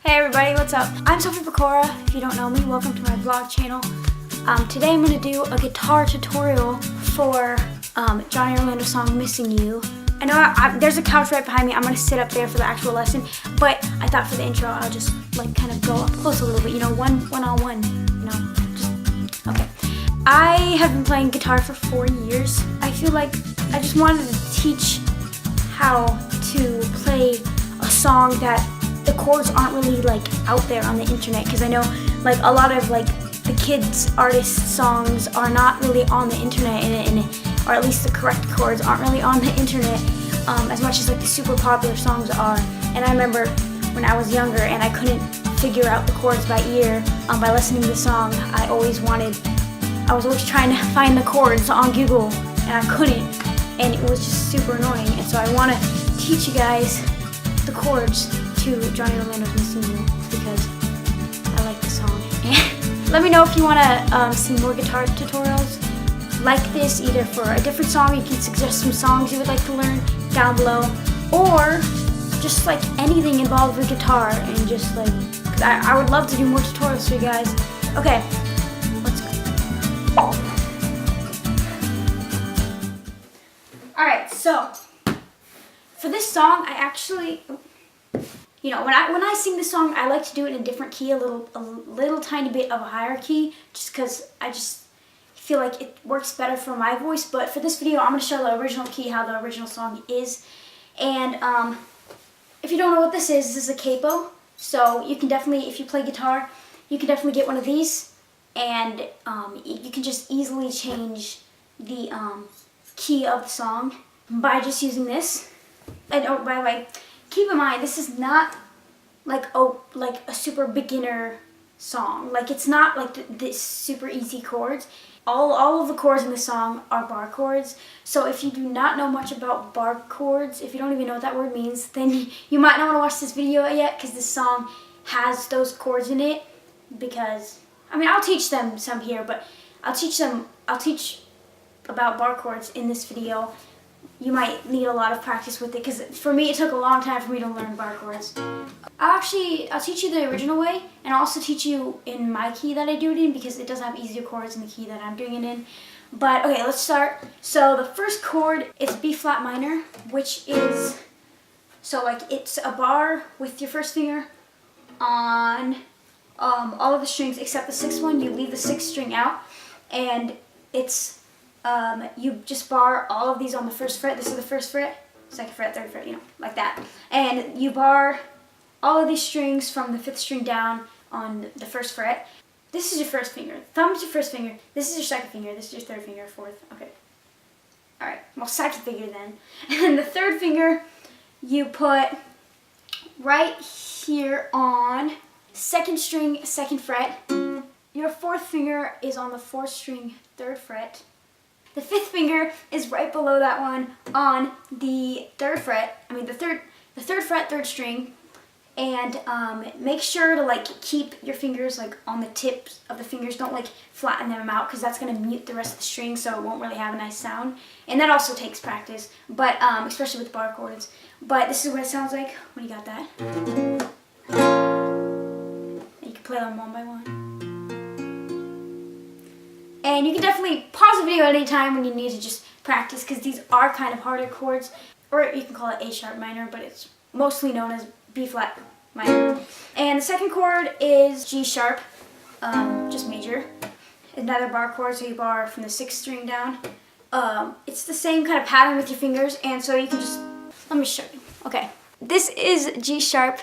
Hey everybody, what's up? I'm Sophie Pecora. If you don't know me, welcome to my vlog channel. Today I'm going to do a guitar tutorial for Johnny Orlando's song, Missing You. I know there's a couch right behind me. I'm going to sit up there for the actual lesson, but I thought for the intro I'll just like kind of go up close a little bit, you know, one-on-one, you know, just, okay. I have been playing guitar for 4 years. I feel like I just wanted to teach how to play a song that the chords aren't really like out there on the internet, because I know like a lot of like the kids artists songs are not really on the internet, or at least the correct chords aren't really on the internet as much as like the super popular songs are. And I remember when I was younger and I couldn't figure out the chords by ear by listening to the song, I was always trying to find the chords on Google and I couldn't, and it was just super annoying. And so I want to teach you guys the chords to Johnny Orlando's Missing You because I like the song. Let me know if you want to see more guitar tutorials like this, either for a different song. You can suggest some songs you would like to learn down below, or just like anything involved with guitar, and just like, cause I would love to do more tutorials for you guys. Okay, let's go. Alright, so for this song, I actually, you know, when I sing this song, I like to do it in a different key, a little tiny bit of a higher key, just because I just feel like it works better for my voice. But for this video, I'm going to show the original key, how the original song is. And if you don't know what this is a capo. So you can definitely, if you play guitar, you can definitely get one of these, and you can just easily change the key of the song by just using this. And oh, by the way, keep in mind, this is not like a super beginner song. Like, it's not like this super easy chords. All of the chords in the song are bar chords. So if you do not know much about bar chords, if you don't even know what that word means, then you might not want to watch this video yet, because this song has those chords in it. Because, I mean, I'll teach them some here, but I'll teach about bar chords in this video. You might need a lot of practice with it, because for me it took a long time for me to learn bar chords. I'll teach you the original way, and I'll also teach you in my key that I do it in, because it does have easier chords in the key that I'm doing it in. But okay, let's start. So the first chord is B flat minor, which is, so like it's a bar with your first finger on all of the strings except the sixth one. You leave the sixth string out, and it's you just bar all of these on the first fret. This is the first fret, second fret, third fret, you know, like that. And you bar all of these strings from the fifth string down on the first fret. This is your first finger. Thumb is your first finger. This is your second finger. This is your third finger, fourth. Okay. Alright, well, second finger then. And the third finger you put right here on second string, second fret. Your fourth finger is on the fourth string, third fret. The fifth finger is right below that one on the third fret. I mean the third fret, third string. And make sure to like keep your fingers like on the tips of the fingers. Don't like flatten them out, because that's gonna mute the rest of the string, so it won't really have a nice sound. And that also takes practice, but especially with bar chords. But this is what it sounds like when you got that. And you can play them one by one. And you can definitely pause the video at any time when you need to just practice, because these are kind of harder chords. Or you can call it A sharp minor, but it's mostly known as B flat minor. And the second chord is G sharp, just major. Another bar chord, so you bar from the sixth string down. It's the same kind of pattern with your fingers, and so you can just, let me show you. Okay, this is G sharp,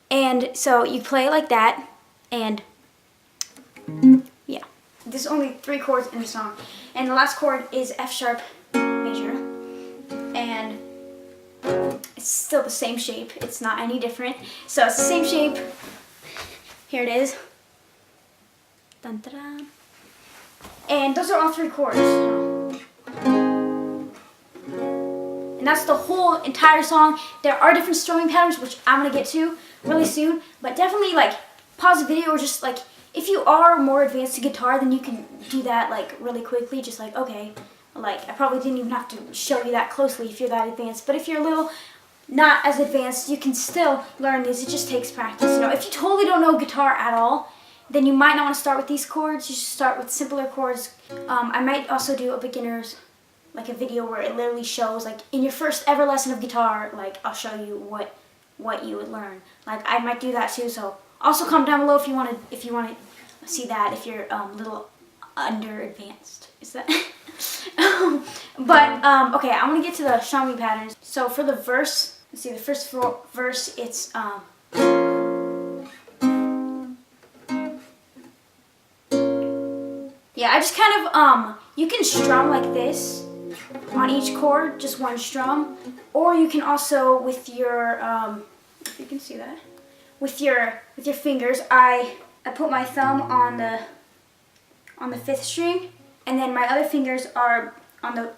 and so you play like that, and yeah. There's only 3 chords in the song. And the last chord is F sharp major. And it's still the same shape. It's not any different. So it's the same shape. Here it is. Dun, dun, dun. And those are all 3 chords. And that's the whole entire song. There are different strumming patterns, which I'm going to get to really soon. But definitely like pause the video, or just like, if you are more advanced to guitar, then you can do that like really quickly, just like, okay, like I probably didn't even have to show you that closely if you're that advanced. But if you're a little not as advanced, you can still learn these. It just takes practice. You know, if you totally don't know guitar at all, then you might not want to start with these chords. You should start with simpler chords. I might also do a beginner's, like a video where it literally shows, like in your first ever lesson of guitar, like I'll show you what you would learn. Like I might do that too. So also comment down below if you want to see that, if you're a little under advanced. Is that? But okay, I'm gonna get to the strumming patterns. So for the verse, let's see, the first verse, it's yeah, I just kind of you can strum like this on each chord, just one strum, or you can also with your if you can see that, with your fingers, I put my thumb on the 5th string, and then my other fingers are on the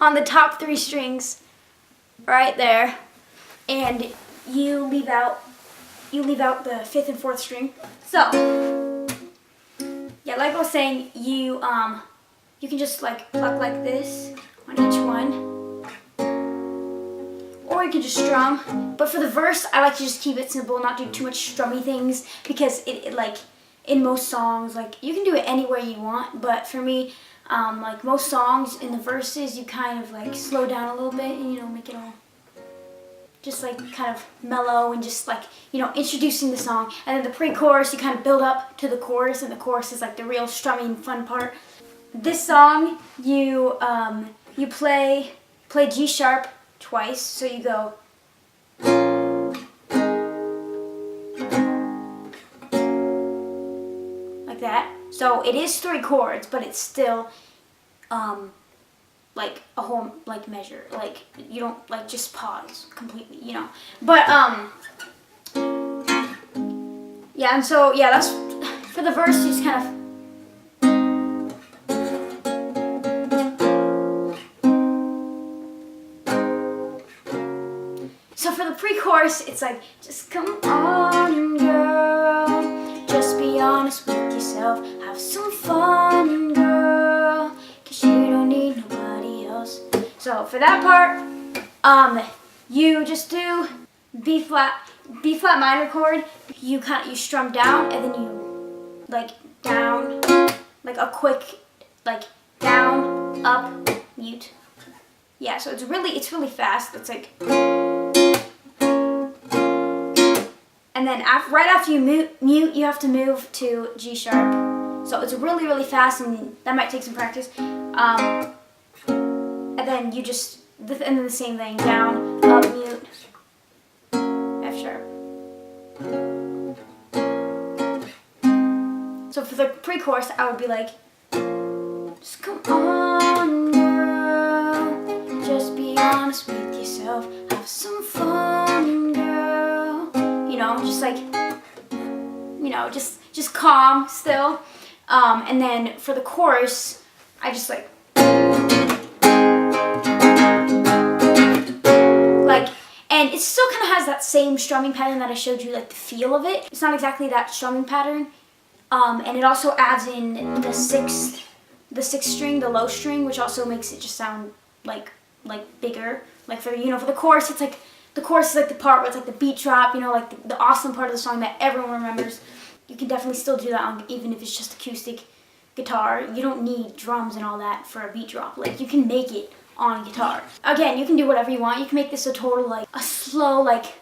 on the top 3 strings right there, and you leave out the 5th and 4th string. So yeah, like I was saying, you can just like pluck like this on each one, or you can just strum. But for the verse, I like to just keep it simple, not do too much strummy things, because it like in most songs, like you can do it anywhere you want, but for me, like most songs in the verses, you kind of like slow down a little bit and, you know, make it all just like kind of mellow and just like, you know, introducing the song. And then the pre-chorus, you kind of build up to the chorus, and the chorus is like the real strumming fun part. This song, you play G sharp twice, so you go like that. So it is 3 chords, but it's still like a whole like measure. Like you don't like just pause completely, you know. But yeah, and so yeah, that's for the verse. You just kind of so for the pre-chorus, it's like, just come on, girl, just be honest with yourself, have some fun, girl, 'cause you don't need nobody else. So for that part, you just do B flat minor chord. You strum down, and then you like down, like a quick like down, up, mute. Yeah, so it's really fast. It's like. And then right after you mute, you have to move to G sharp. So it's really fast, and that might take some practice. And then you just, and then the same thing, down, up, mute, F sharp. So for the pre-chorus, I would be like, just come on, girl, just be honest with yourself, have some fun, girl. You know, just like, you know, just calm still. And then for the chorus, I just like, and it still kind of has that same strumming pattern that I showed you, like the feel of it. It's not exactly that strumming pattern. And it also adds in the 6th string, the low string, which also makes it just sound like bigger. Like for, you know, for the chorus, it's like, the chorus is like the part where it's like the beat drop, you know, like the awesome part of the song that everyone remembers. You can definitely still do that on, even if it's just acoustic guitar. You don't need drums and all that for a beat drop. Like, you can make it on guitar. Again, you can do whatever you want. You can make this a total, like, a slow, like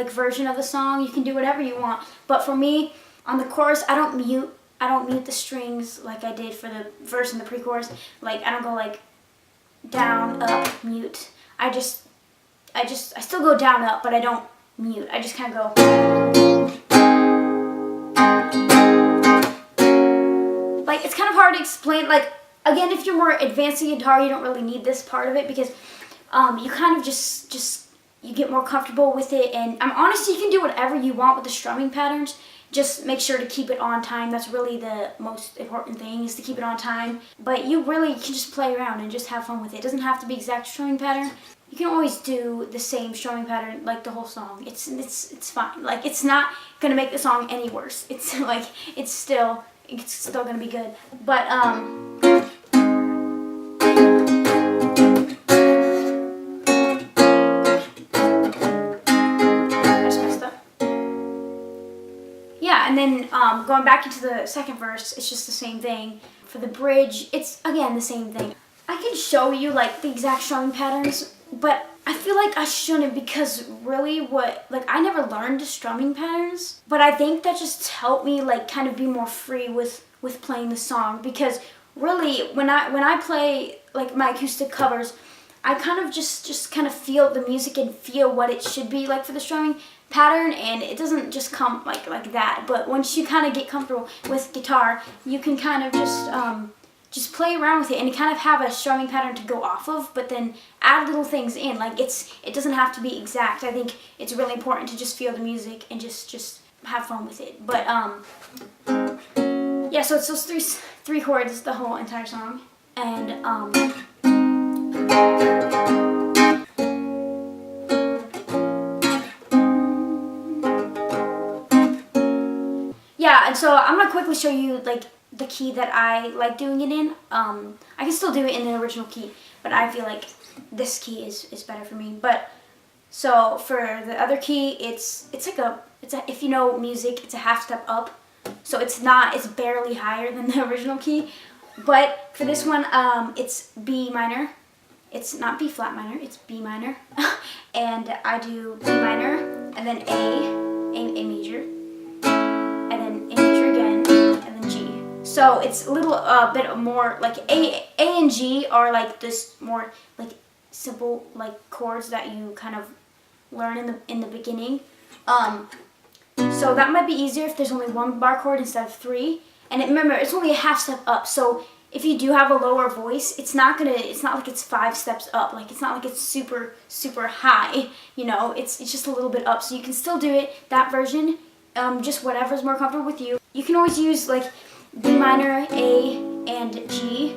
version of the song. You can do whatever you want. But for me, on the chorus, I don't mute the strings like I did for the verse and the pre-chorus. Like, I don't go like down, up, mute. I still go down, up, but I don't mute. I just kind of go. Like, it's kind of hard to explain. Like, again, if you're more advanced in guitar, you don't really need this part of it, because you kind of just you get more comfortable with it. And honestly, you can do whatever you want with the strumming patterns. Just make sure to keep it on time. That's really the most important thing, is to keep it on time. But you really can just play around and just have fun with it. It doesn't have to be exact strumming pattern. You can always do the same strumming pattern like the whole song. It's fine. Like, it's not gonna make the song any worse. It's like it's still gonna be good. But and then going back into the second verse, it's just the same thing. For the bridge, it's again the same thing. I can show you like the exact strumming patterns, but I feel like I shouldn't, because really I never learned strumming patterns, but I think that just helped me like kind of be more free with playing the song, because really when I play like my acoustic covers, I kind of just kind of feel the music and feel what it should be like for the strumming pattern, and it doesn't just come like that. But once you kind of get comfortable with guitar, you can kind of just play around with it and kind of have a strumming pattern to go off of, but then add little things in. Like it doesn't have to be exact. I think it's really important to just feel the music and just have fun with it. But yeah, so it's those three chords the whole entire song. And yeah, and so I'm gonna quickly show you like the key that I like doing it in. I can still do it in the original key, but I feel like this key is better for me. But so for the other key, it's if you know music, it's a half step up. So it's barely higher than the original key. But for this one, it's B minor. It's not B flat minor, it's B minor. And I do B minor, and then A major, and then A major again, and then G. So it's a little bit more like A and G are like this more like simple like chords that you kind of learn in the beginning. So that might be easier if there's only one bar chord instead of three. And remember, it's only a half step up. So if you do have a lower voice, it's not like it's 5 steps up. Like it's not like it's super high. You know, it's just a little bit up. So you can still do it that version. Just whatever's more comfortable with you. You can always use like B minor, A, and G.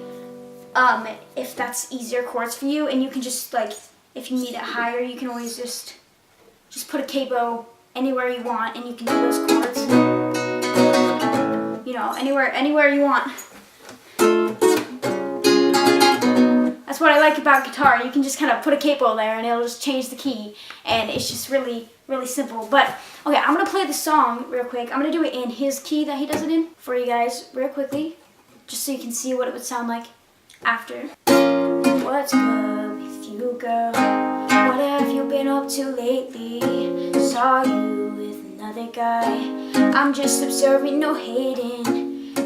If that's easier chords for you, and you can just like if you need it higher, you can always just put a capo anywhere you want, and you can do those chords. You know, anywhere you want. That's what I like about guitar. You can just kind of put a capo there, and it'll just change the key, and it's just really simple. But okay, I'm gonna play the song real quick. I'm gonna do it in his key that he does it in for you guys real quickly, just so you can see what it would sound like after. What's good with you, girl? What have you been up to lately? Saw you with another guy. I'm just observing, no hating.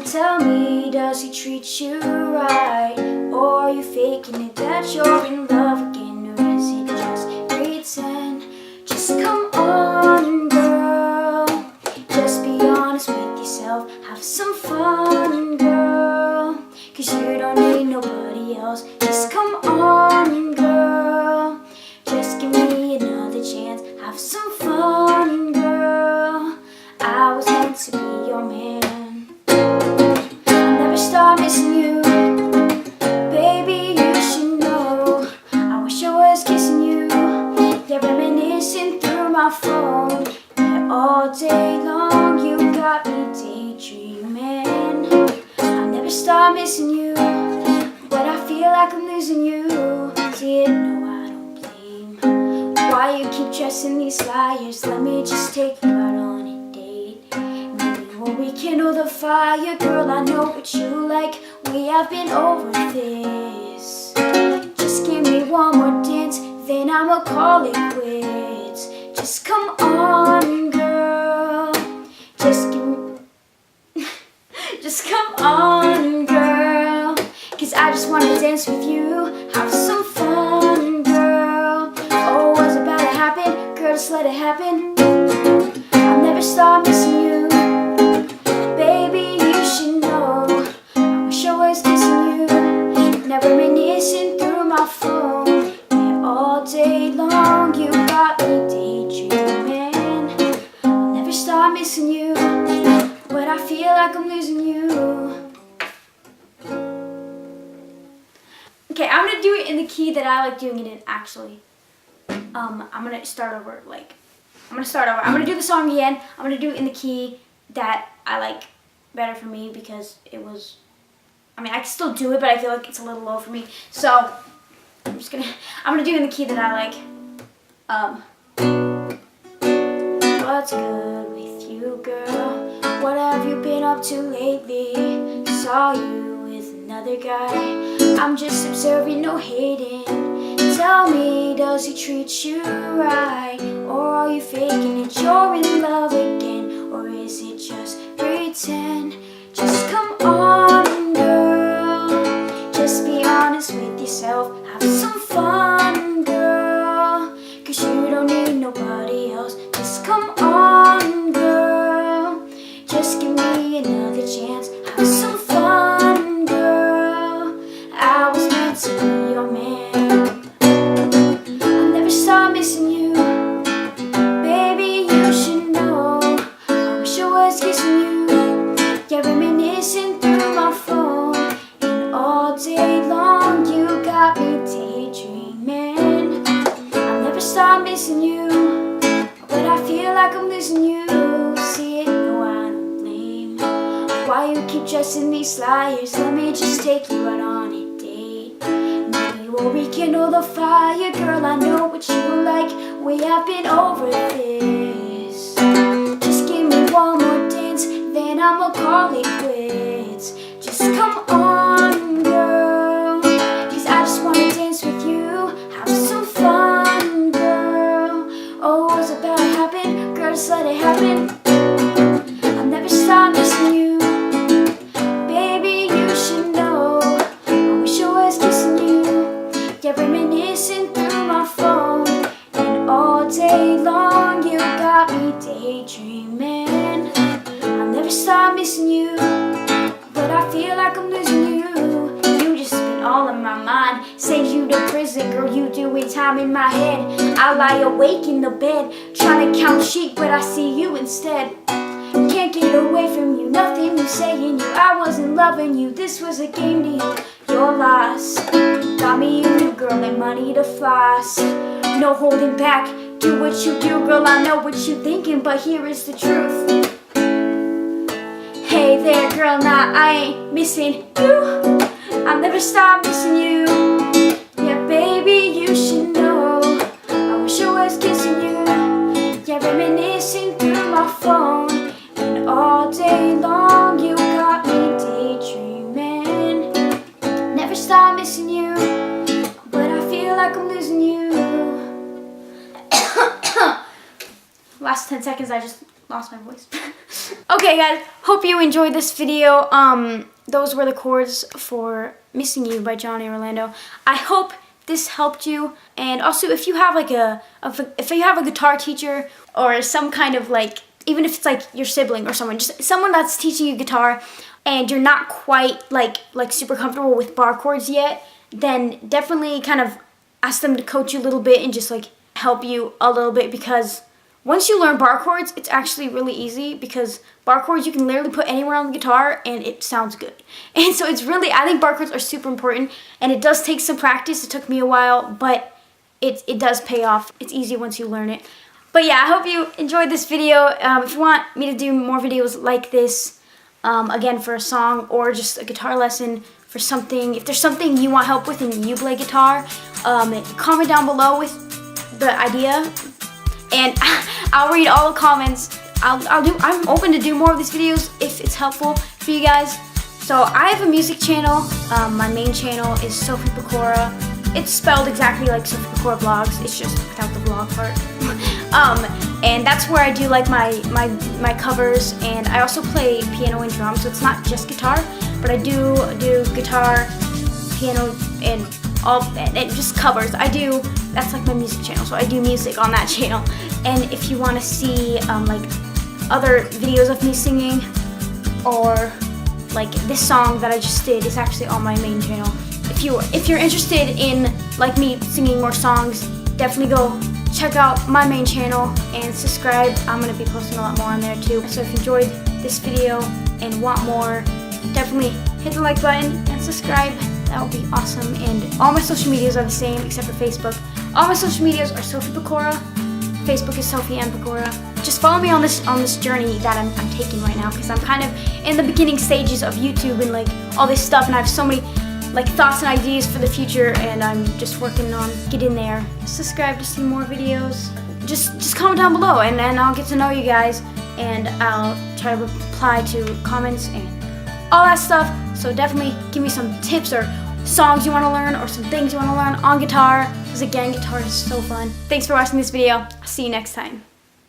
Tell me, does he treat you right? Or are you faking it that you're in love again? Or is it just pretend? Just come on, girl. Just be honest with yourself. Have some fun, girl. 'Cause you don't need nobody else. Just come on, girl. Just give me another chance. Have some fun, girl. I was meant to be your man. I'll never stop missing you. Baby, you should know. I wish I was kissing you. Yeah, reminiscing through my phone. Yeah, all day long you got me daydreaming. I'll never stop missing you, but I feel like I'm losing you. Didn't know I don't blame. Why you keep dressing these liars? Let me just take you out on a date. Maybe we'll rekindle the fire. Girl, I know what you like. We have been over this. Just give me one more dance, then I'ma call it quits. Just come on, girl. Just come on, girl. 'Cause I just wanna dance with you. Have some fun, girl. Oh, what's about to happen? Girl, just let it happen. I'll never stop missing you. Baby, you should know. I wish I was kissing you. Never reminiscing through my phone. Yeah, all day long you got me daydreaming. I'll never stop missing you, but I feel like I'm losing you. Okay, I'm gonna do it in the key that I like doing it in, actually. I'm gonna start over, I'm gonna do the song again. I'm gonna do it in the key that I like better for me, because it was, I can still do it, but I feel like it's a little low for me. So, I'm gonna do it in the key that I like. What's good with you, girl? What been up to lately? Saw you with another guy. I'm just observing, no hating. Tell me, does he treat you right? Or are you faking it? You're in love again, or is it just pretend? Just come on, girl. Just be honest with yourself. Have some fun, girl. 'Cause you don't need nobody else. Just come on, girl. Just give me another chance. Have some fun, girl. I was meant to be your man. I'll never stop missing you. Baby, you should know. I wish I was kissing you. Yeah, reminiscing through my phone. And all day long you got me daydreaming. I'll never stop missing you, but I feel like I'm losing you. See it? No, I don't blame. Why you keep dressing these liars? Let me just take you out on a date. Maybe we'll rekindle the fire. Girl, I know what you like. We have been over this. Just give me one more dance, then I'ma call it quits. Just come on, girl, 'cause I just wanna dance with you. Have some fun, girl. Oh, what's about to happen? Girl, just let it happen. I'll never stop missing you. Baby, you should know. I wish I was kissing you. Yeah, reminiscing through my phone. And all day long you got me daydreaming. I'll never stop missing you, but I feel like I'm losing you. You just been all in my mind. Send you to prison, girl, you doing time in my head. I lie awake in the bed, trying to count sheep, but I see you instead. Can't get away from you, nothing you saying you. I wasn't loving you, this was a game to you. You're lost. Got me a new girl and money to floss. No holding back, do what you do, girl, I know what you thinking, but here is the truth. Hey there, girl, nah, I ain't missing you. I'll never stop missing you. Yeah, baby, you should know. I wish I was kissing you. Yeah, reminiscing through my phone. And all day long you got me daydreaming. Never stop missing you, but I feel like I'm losing you. Last 10 seconds, I just lost my voice. Okay, guys, hope you enjoyed this video. Those were the chords for Missing You by Johnny Orlando. I hope this helped you. And also, if you have like if you have a guitar teacher or some kind of like, even if it's like your sibling or someone, just someone that's teaching you guitar and you're not quite like super comfortable with bar chords yet, then definitely kind of ask them to coach you a little bit and just like help you a little bit, because once you learn bar chords, it's actually really easy, because bar chords you can literally put anywhere on the guitar and it sounds good. And so it's really, I think bar chords are super important, and it does take some practice. It took me a while, but it does pay off. It's easy once you learn it. But yeah, I hope you enjoyed this video. If you want me to do more videos like this, again for a song or just a guitar lesson for something, if there's something you want help with and you play guitar, comment down below with the idea. And I'll read all the comments. I'm open to do more of these videos if it's helpful for you guys. So I have a music channel. My main channel is Sophie Pecora. It's spelled exactly like SophiePecoraVlogs. It's just without the vlog part. And that's where I do like my covers, and I also play piano and drums. So it's not just guitar, but I do guitar, piano, and just covers. That's like my music channel, so I do music on that channel. And if you want to see like other videos of me singing, or like this song that I just did is actually on my main channel. If you're interested in like me singing more songs, definitely go check out my main channel and subscribe. I'm gonna be posting a lot more on there too. So if you enjoyed this video and want more, definitely hit the like button and subscribe. That would be awesome. And all my social medias are the same except for Facebook. All my social medias are Sophie Pecora. Facebook is Sophie and Pecora. Just follow me on this journey that I'm taking right now, because I'm kind of in the beginning stages of YouTube and like all this stuff, and I have so many like thoughts and ideas for the future, and I'm just working on getting there. Subscribe to see more videos. Just comment down below, and I'll get to know you guys. and I'll try to reply to comments and all that stuff. So definitely give me some tips or songs you want to learn or some things you want to learn on guitar, because again, guitar is so fun. Thanks for watching this video. I'll see you next time.